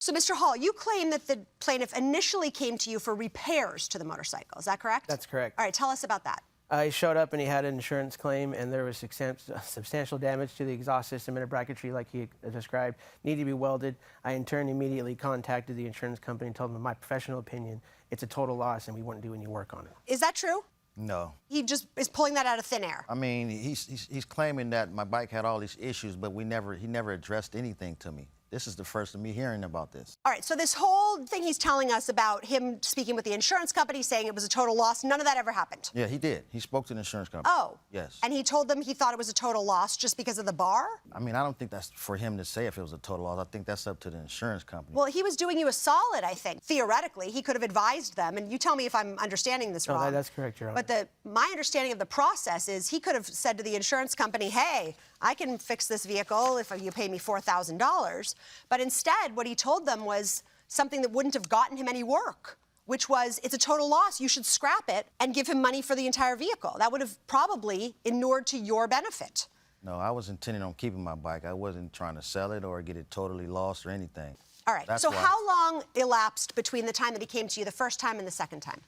So, Mr. Hall, you claim that the plaintiff initially came to you for repairs to the motorcycle. Is that correct? That's correct. All right, tell us about that. He showed up and he had an insurance claim, and there was substantial damage to the exhaust system and a bracketry, like he described, needed to be welded. I, in turn, immediately contacted the insurance company and told them, in my professional opinion, it's a total loss and we wouldn't do any work on it. Is that true? No. He just is pulling that out of thin air. I mean, he's claiming that my bike had all these issues, but he never addressed anything to me. This is the first of me hearing about this. All right, so this whole thing he's telling us about him speaking with the insurance company, saying it was a total loss, none of that ever happened? Yeah, he did. He spoke to the insurance company. Oh. Yes. And he told them he thought it was a total loss just because of the bar? I mean, I don't think that's for him to say if it was a total loss. I think that's up to the insurance company. Well, he was doing you a solid, I think. Theoretically, he could have advised them, and you tell me if I'm understanding this wrong. No, that's correct, Your Honor. But my understanding of the process is he could have said to the insurance company, hey, I can fix this vehicle if you pay me $4,000. But instead, what he told them was something that wouldn't have gotten him any work, which was, it's a total loss, you should scrap it and give him money for the entire vehicle. That would have probably inured to your benefit. No, I was intending on keeping my bike. I wasn't trying to sell it or get it totally lost or anything. All right, That's so why. how long elapsed between the time that he came to you the first time and the second time?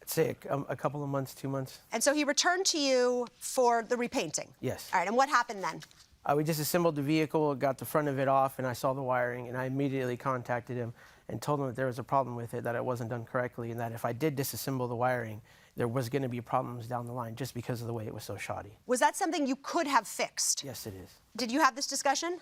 I'd say a couple of months, 2 months. And so he returned to you for the repainting? Yes. All right, and what happened then? We disassembled the vehicle, got the front of it off, and I saw the wiring, and I immediately contacted him and told him that there was a problem with it, that it wasn't done correctly, and that if I did disassemble the wiring, there was going to be problems down the line just because of the way it was so shoddy. Was that something you could have fixed? Yes, it is. Did you have this discussion?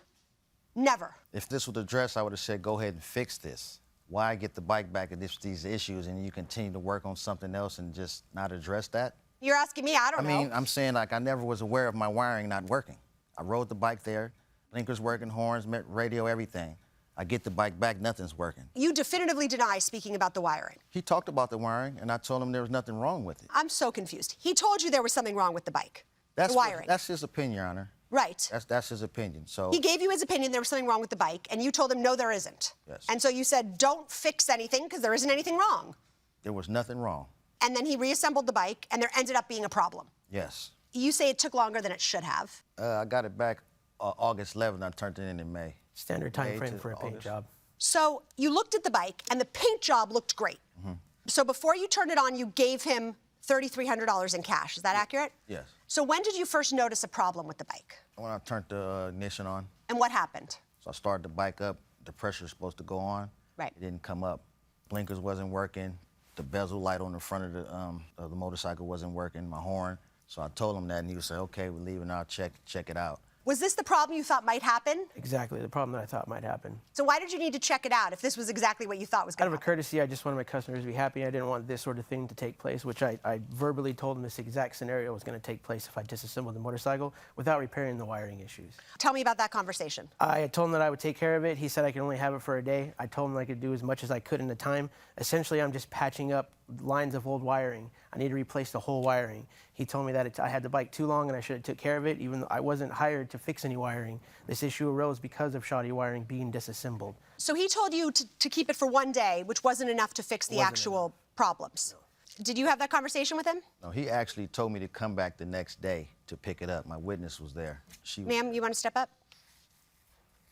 Never. If this was addressed, I would have said, go ahead and fix this. Why get the bike back at these issues and you continue to work on something else and just not address that? You're asking me, I don't know. I mean, I'm saying, like, I never was aware of my wiring not working. I rode the bike there, blinkers working, horns, radio, everything. I get the bike back, nothing's working. You definitively deny speaking about the wiring. He talked about the wiring, and I told him there was nothing wrong with it. I'm so confused. He told you there was something wrong with the bike, the wiring. That's his opinion, Your Honor. Right. That's his opinion, so... He gave you his opinion there was something wrong with the bike, and you told him, no, there isn't. Yes. And so you said, don't fix anything because there isn't anything wrong. There was nothing wrong. And then he reassembled the bike, and there ended up being a problem. Yes. You say it took longer than it should have. I got it back August 11th. I turned it in May. Standard time May frame to for a paint August. job. So you looked at the bike, and the paint job looked great. Mm-hmm. So before you turned it on, you gave him $3,300 in cash. Is that accurate? Yes. So when did you first notice a problem with the bike? When I turned the ignition on, And what happened? so I started the bike up. The pressure was supposed to go on. Right. It didn't come up. Blinkers wasn't working. The bezel light on the front of the motorcycle wasn't working. My horn. So I told him that, and he would say, "Okay, we're leaving. I'll check it out." Was this the problem you thought might happen? Exactly, the problem that I thought might happen. So why did you need to check it out if this was exactly what you thought was Out going of to a happen? courtesy, I just wanted my customers to be happy. I didn't want this sort of thing to take place, which I verbally told them this exact scenario was going to take place if I disassembled the motorcycle without repairing the wiring issues. Tell me about that conversation. I told him that I would take care of it. He said I could only have it for a day. I told him I could do as much as I could in the time. Essentially, I'm just patching up lines of old wiring. I need to replace the whole wiring. He told me that I had the bike too long and I should have took care of it, even though I wasn't hired to fix any wiring. This issue arose because of shoddy wiring being disassembled. So he told you to keep it for one day, which wasn't enough to fix the Wasn't actual problems. No. Did you have that conversation with him? No, he actually told me to come back the next day to pick it up. My witness was there. She was Ma'am, you want to step up?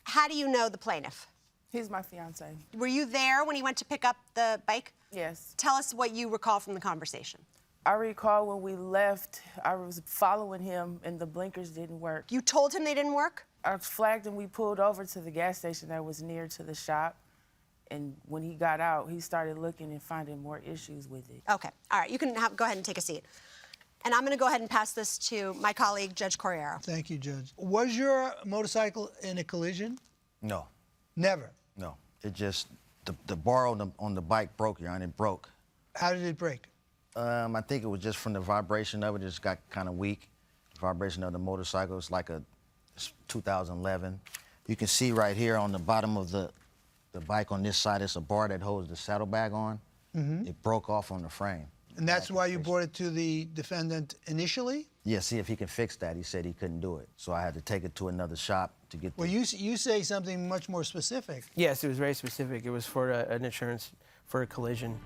How do you know the plaintiff? He's my fiance. Were you there when he went to pick up the bike? Yes. Tell us what you recall from the conversation. I recall when we left, I was following him and the blinkers didn't work. You told him they didn't work? I flagged him, we pulled over to the gas station that was near to the shop. And when he got out, he started looking and finding more issues with it. Okay, all right, you can go ahead and take a seat. And I'm going to go ahead and pass this to my colleague, Judge Corriero. Thank you, Judge. Was your motorcycle in a collision? No, Never. no. It just, the bar on the bike broke, Your Honor. It broke. How did it break? I think it was just from the vibration of it. It just got kind of weak. The vibration of the motorcycle. It's like it's 2011. You can see right here on the bottom of the bike on this side, it's a bar that holds the saddlebag on. It broke off on the frame. And that's why you brought it to the defendant initially? Yeah, see if he can fix that. He said he couldn't do it. So I had to take it to another shop to get Well, you say something much more specific. Yes, it was very specific. It was for an insurance for a collision.